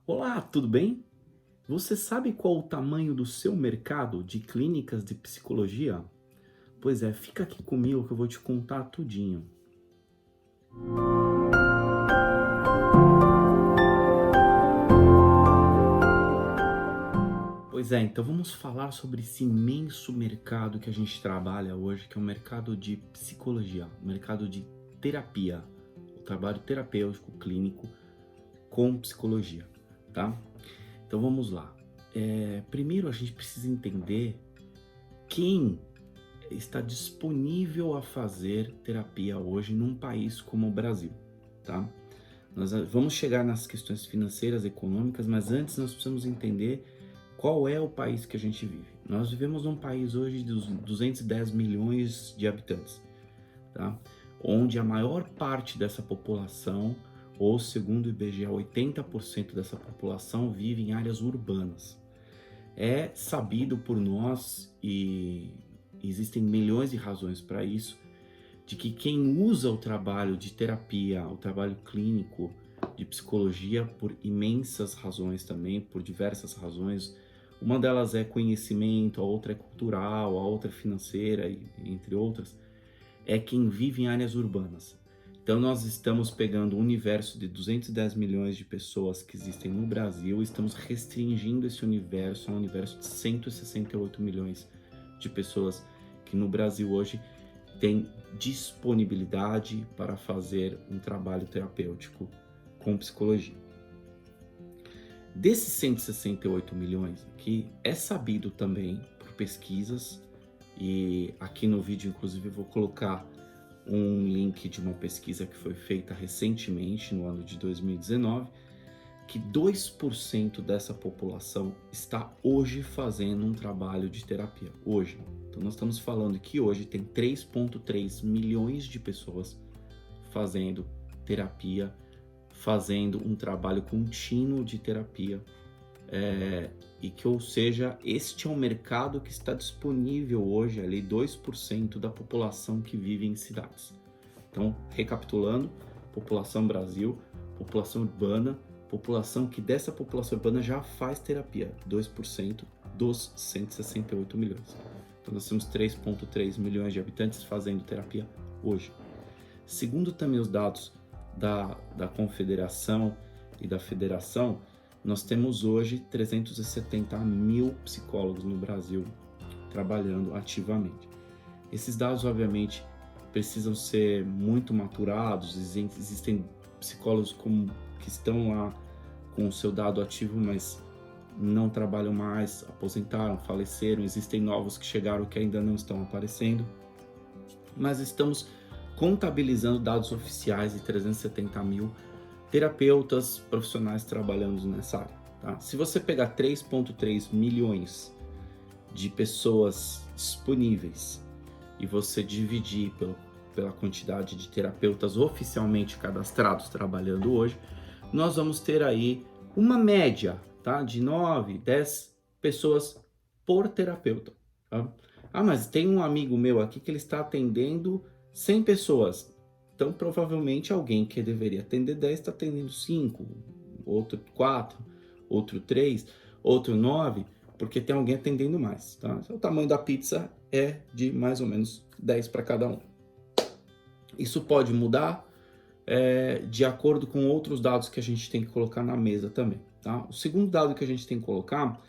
Olá, tudo bem? Você sabe qual o tamanho do seu mercado de clínicas de psicologia? Pois é, fica aqui comigo que eu vou te contar tudinho. Pois é, então vamos falar sobre esse imenso mercado que a gente trabalha hoje, que é o mercado de psicologia, o mercado de terapia, o trabalho terapêutico clínico com psicologia, tá? Então vamos lá. Primeiro a gente precisa entender quem está disponível a fazer terapia hoje num país como o Brasil, tá? Nós vamos chegar nas questões financeiras, econômicas, mas antes nós precisamos entender qual é o país que a gente vive. Nós vivemos num país hoje dos 210 milhões de habitantes, tá? Onde a maior parte dessa população, ou segundo o IBGE, 80% dessa população vive em áreas urbanas. É sabido por nós, e existem milhões de razões para isso, de que quem usa o trabalho de terapia, o trabalho clínico de psicologia, por imensas razões também, por diversas razões, uma delas é conhecimento, a outra é cultural, a outra é financeira, entre outras, é quem vive em áreas urbanas. Então nós estamos pegando o universo de 210 milhões de pessoas que existem no Brasil, estamos restringindo esse universo a um universo de 168 milhões de pessoas que no Brasil hoje têm disponibilidade para fazer um trabalho terapêutico com psicologia. Desses 168 milhões aqui, é sabido também por pesquisas, e aqui no vídeo inclusive eu vou colocar um link de uma pesquisa que foi feita recentemente, no ano de 2019, que 2% dessa população está hoje fazendo um trabalho de terapia. Hoje. Então nós estamos falando que hoje tem 3,3 milhões de pessoas fazendo terapia, fazendo um trabalho contínuo de terapia, e que, ou seja, este é um mercado que está disponível hoje, ali 2% da população que vive em cidades. Então, recapitulando, população Brasil, população urbana, população que dessa população urbana já faz terapia, 2% dos 168 milhões. Então nós temos 3,3 milhões de habitantes fazendo terapia hoje. Segundo também os dados da Confederação e da Federação, nós temos hoje 370 mil psicólogos no Brasil trabalhando ativamente. Esses dados, obviamente, precisam ser muito maturados, existem psicólogos que estão lá com o seu dado ativo, mas não trabalham mais, aposentaram, faleceram, existem novos que chegaram que ainda não estão aparecendo, mas estamos contabilizando dados oficiais de 370 mil terapeutas profissionais trabalhando nessa área. Tá? Se você pegar 3,3 milhões de pessoas disponíveis e você dividir pela quantidade de terapeutas oficialmente cadastrados trabalhando hoje, nós vamos ter aí uma média, tá, de 9, 10 pessoas por terapeuta. Tá? Ah, mas tem um amigo meu aqui que ele está atendendo 100 pessoas. Então, provavelmente, alguém que deveria atender 10 está atendendo 5, outro 4, outro 3, outro 9, porque tem alguém atendendo mais. Tá? Então, o tamanho da pizza é de mais ou menos 10 para cada um. Isso pode mudar de acordo com outros dados que a gente tem que colocar na mesa também. Tá? O segundo dado que a gente tem que colocar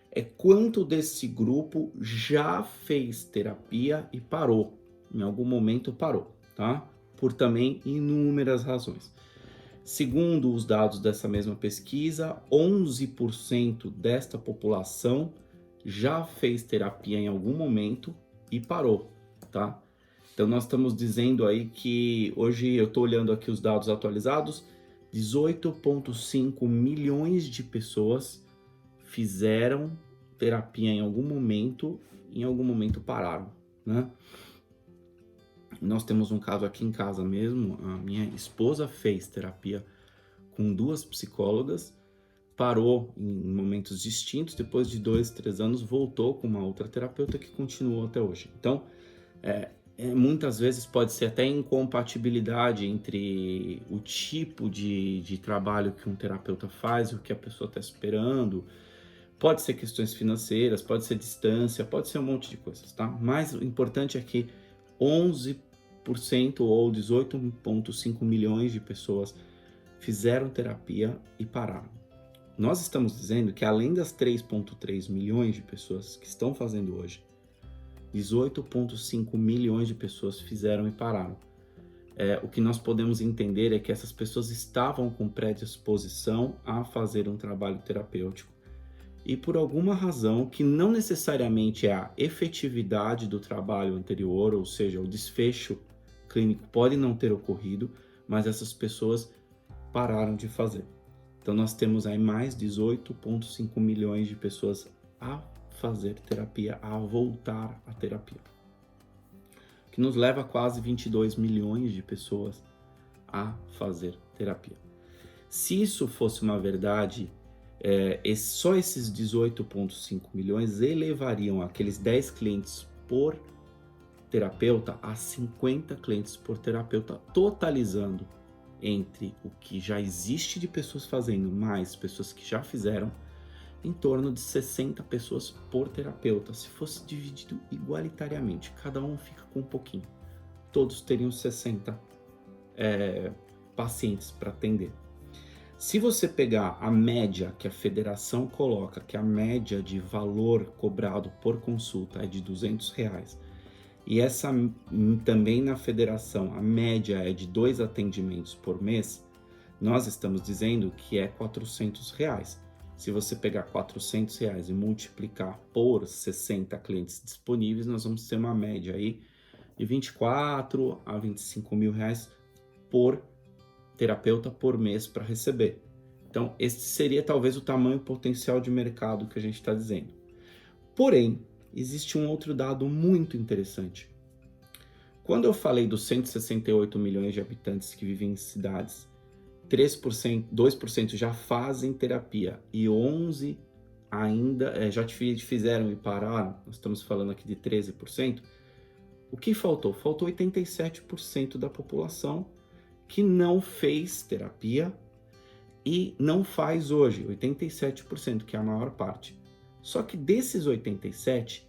é quanto desse grupo já fez terapia e parou. Em algum momento parou, tá? Por também inúmeras razões. Segundo os dados dessa mesma pesquisa, 11% desta população já fez terapia em algum momento e parou, tá? Então nós estamos dizendo aí que hoje eu estou olhando aqui os dados atualizados, 18,5 milhões de pessoas fizeram terapia em algum momento pararam, né? Nós temos um caso aqui em casa mesmo, a minha esposa fez terapia com 2 psicólogas, parou em momentos distintos, depois de 2, 3 anos voltou com uma outra terapeuta que continuou até hoje. Então, muitas vezes pode ser até incompatibilidade entre o tipo de trabalho que um terapeuta faz e o que a pessoa está esperando. Pode ser questões financeiras, pode ser distância, pode ser um monte de coisas, tá? Mas o importante é que 11% ou 18,5 milhões de pessoas fizeram terapia e pararam. Nós estamos dizendo que além das 3,3 milhões de pessoas que estão fazendo hoje, 18,5 milhões de pessoas fizeram e pararam. O que nós podemos entender é que essas pessoas estavam com predisposição a fazer um trabalho terapêutico e por alguma razão que não necessariamente é a efetividade do trabalho anterior, ou seja, o desfecho clínico pode não ter ocorrido, mas essas pessoas pararam de fazer. Então nós temos aí mais 18,5 milhões de pessoas a fazer terapia, a voltar à terapia, que nos leva a quase 22 milhões de pessoas a fazer terapia. Se isso fosse uma verdade, só esses 18,5 milhões elevariam aqueles 10 clientes por terapeuta a 50 clientes por terapeuta, totalizando entre o que já existe de pessoas fazendo, mais pessoas que já fizeram, em torno de 60 pessoas por terapeuta. Se fosse dividido igualitariamente, cada um fica com um pouquinho, todos teriam 60 pacientes para atender. Se você pegar a média que a federação coloca, que a média de valor cobrado por consulta é de R$200, e essa também na federação a média é de 2 atendimentos por mês, nós estamos dizendo que é R$400. Se você pegar R$400 e multiplicar por 60 clientes disponíveis, nós vamos ter uma média aí de 24 a 25 mil reais por terapeuta por mês para receber. Então, esse seria talvez o tamanho potencial de mercado que a gente está dizendo. Porém, existe um outro dado muito interessante. Quando eu falei dos 168 milhões de habitantes que vivem em cidades, 3%, 2% já fazem terapia e 11% ainda já fizeram e pararam, nós estamos falando aqui de 13%, o que faltou? Faltou 87% da população que não fez terapia e não faz hoje, 87%, que é a maior parte. Só que desses 87%,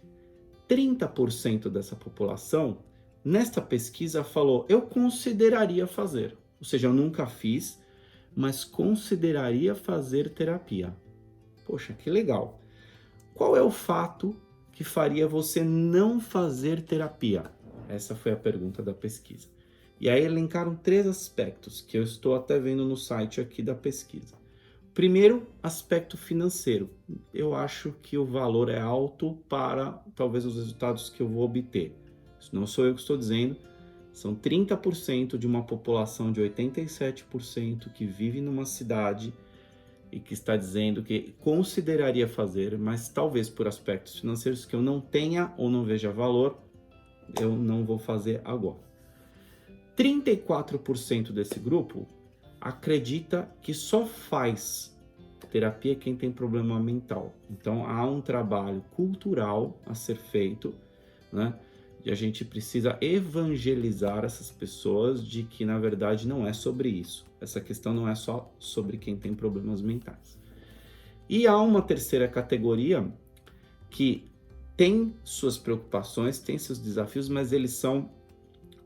30% dessa população, nesta pesquisa, falou: eu consideraria fazer. Ou seja, eu nunca fiz, mas consideraria fazer terapia. Poxa, que legal. Qual é o fato que faria você não fazer terapia? Essa foi a pergunta da pesquisa. E aí elencaram 3 aspectos que eu estou até vendo no site aqui da pesquisa. Primeiro, aspecto financeiro. Eu acho que o valor é alto para talvez os resultados que eu vou obter. Isso não sou eu que estou dizendo. São 30% de uma população de 87% que vive numa cidade e que está dizendo que consideraria fazer, mas talvez por aspectos financeiros que eu não tenha ou não veja valor, eu não vou fazer agora. 34% desse grupo acredita que só faz terapia quem tem problema mental. Então há um trabalho cultural a ser feito, né? E a gente precisa evangelizar essas pessoas de que na verdade não é sobre isso. Essa questão não é só sobre quem tem problemas mentais. E há uma terceira categoria que tem suas preocupações, tem seus desafios, mas eles são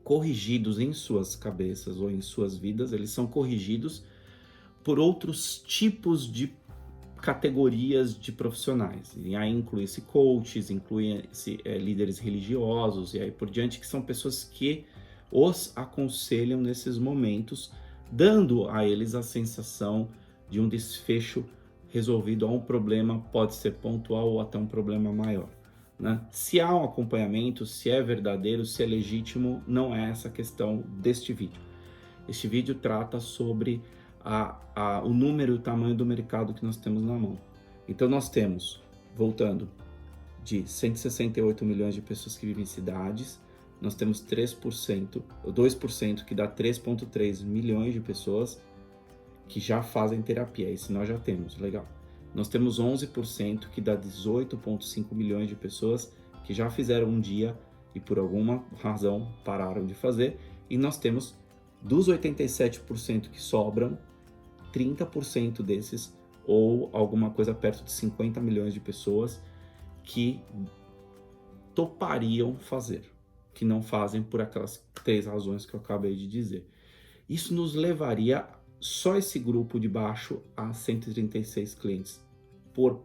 corrigidos em suas cabeças ou em suas vidas, eles são corrigidos por outros tipos de categorias de profissionais. E aí inclui-se coaches, inclui-se líderes religiosos e aí por diante, que são pessoas que os aconselham nesses momentos, dando a eles a sensação de um desfecho resolvido a um problema, pode ser pontual ou até um problema maior. Né? Se há um acompanhamento, se é verdadeiro, se é legítimo, não é essa questão deste vídeo. Este vídeo trata sobre o número e o tamanho do mercado que nós temos na mão. Então nós temos, voltando, de 168 milhões de pessoas que vivem em cidades, nós temos 3%, ou 2%, que dá 3,3 milhões de pessoas que já fazem terapia. Isso nós já temos, legal. Nós temos 11%, que dá 18,5 milhões de pessoas que já fizeram um dia e por alguma razão pararam de fazer, e nós temos dos 87% que sobram, 30% desses, ou alguma coisa perto de 50 milhões de pessoas que topariam fazer, que não fazem por aquelas 3 razões que eu acabei de dizer. Isso nos levaria, só esse grupo de baixo, a 136 clientes por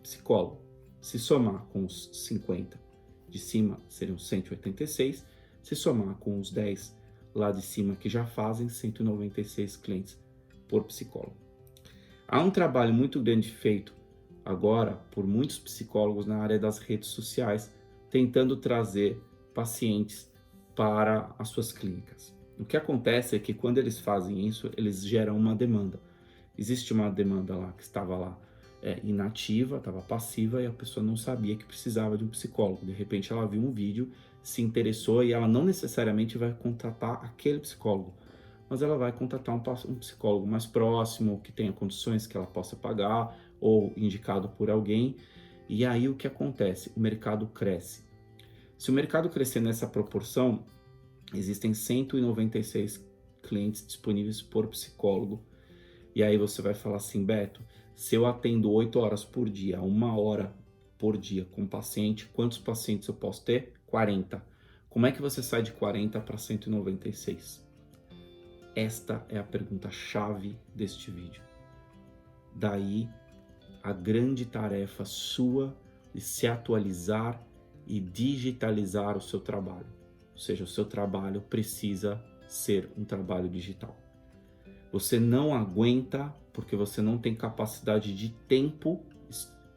psicólogo. Se somar com os 50 de cima, seriam 186. Se somar com os 10 lá de cima que já fazem, 196 clientes por psicólogo. Há um trabalho muito grande feito agora por muitos psicólogos na área das redes sociais, tentando trazer pacientes para as suas clínicas. O que acontece é que quando eles fazem isso, eles geram uma demanda. Existe uma demanda lá que estava lá inativa, estava passiva, e a pessoa não sabia que precisava de um psicólogo. De repente ela viu um vídeo, se interessou, e ela não necessariamente vai contratar aquele psicólogo, mas ela vai contratar um psicólogo mais próximo, que tenha condições que ela possa pagar, ou indicado por alguém. E aí o que acontece? O mercado cresce. Se o mercado crescer nessa proporção, existem 196 clientes disponíveis por psicólogo. E aí você vai falar assim: Beto, se eu atendo 8 horas por dia, 1 hora por dia com paciente, quantos pacientes eu posso ter? 40. Como é que você sai de 40 para 196? Esta é a pergunta-chave deste vídeo. Daí a grande tarefa sua de se atualizar e digitalizar o seu trabalho. Ou seja, o seu trabalho precisa ser um trabalho digital. Você não aguenta porque você não tem capacidade de tempo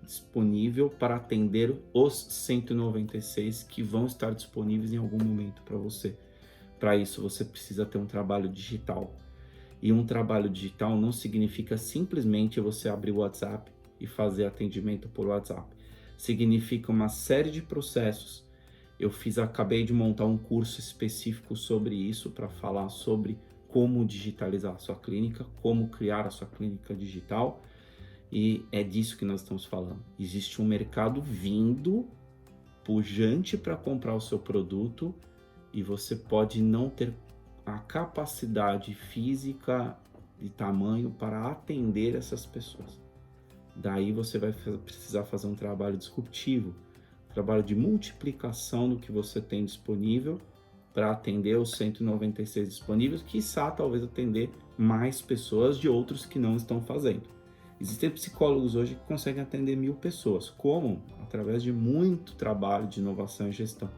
disponível para atender os 196 que vão estar disponíveis em algum momento para você. Para isso, você precisa ter um trabalho digital. E um trabalho digital não significa simplesmente você abrir o WhatsApp e fazer atendimento por WhatsApp. Significa uma série de processos. Acabei de montar um curso específico sobre isso, para falar sobre como digitalizar a sua clínica, como criar a sua clínica digital, e é disso que nós estamos falando. Existe um mercado vindo, pujante para comprar o seu produto, e você pode não ter a capacidade física e tamanho para atender essas pessoas. Daí você vai precisar fazer um trabalho disruptivo, trabalho de multiplicação do que você tem disponível para atender os 196 disponíveis, quiçá talvez atender mais pessoas de outros que não estão fazendo. Existem psicólogos hoje que conseguem atender 1000 pessoas. Como? Através de muito trabalho de inovação e gestão.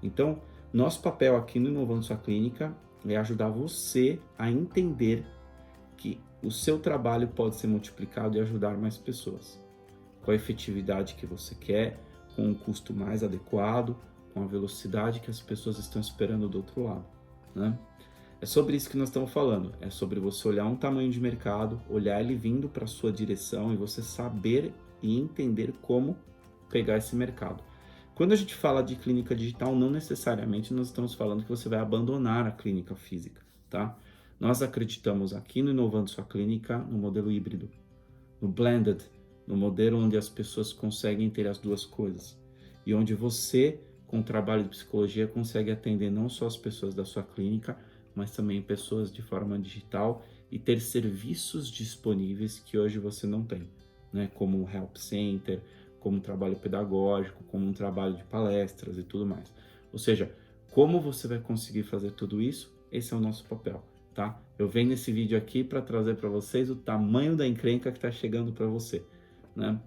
Então, nosso papel aqui no Inovando Sua Clínica é ajudar você a entender que o seu trabalho pode ser multiplicado e ajudar mais pessoas, com a efetividade que você quer, com um custo mais adequado, com a velocidade que as pessoas estão esperando do outro lado, né? É sobre isso que nós estamos falando, é sobre você olhar um tamanho de mercado, olhar ele vindo para a sua direção e você saber e entender como pegar esse mercado. Quando a gente fala de clínica digital, não necessariamente nós estamos falando que você vai abandonar a clínica física, tá? Nós acreditamos aqui no Inovando Sua Clínica no modelo híbrido, no blended, no modelo onde as pessoas conseguem ter as duas coisas e onde você, com o trabalho de psicologia, consegue atender não só as pessoas da sua clínica, mas também pessoas de forma digital e ter serviços disponíveis que hoje você não tem, né? Como um help center, como um trabalho pedagógico, como um trabalho de palestras e tudo mais. Ou seja, como você vai conseguir fazer tudo isso? Esse é o nosso papel, tá? Eu venho nesse vídeo aqui para trazer para vocês o tamanho da encrenca que está chegando para você, né?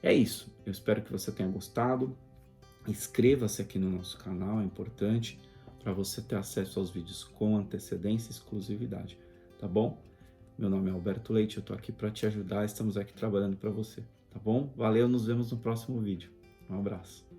É isso. Eu espero que você tenha gostado. Inscreva-se aqui no nosso canal, é importante para você ter acesso aos vídeos com antecedência e exclusividade, tá bom? Meu nome é Alberto Leite, eu tô aqui para te ajudar, estamos aqui trabalhando para você, tá bom? Valeu, nos vemos no próximo vídeo. Um abraço.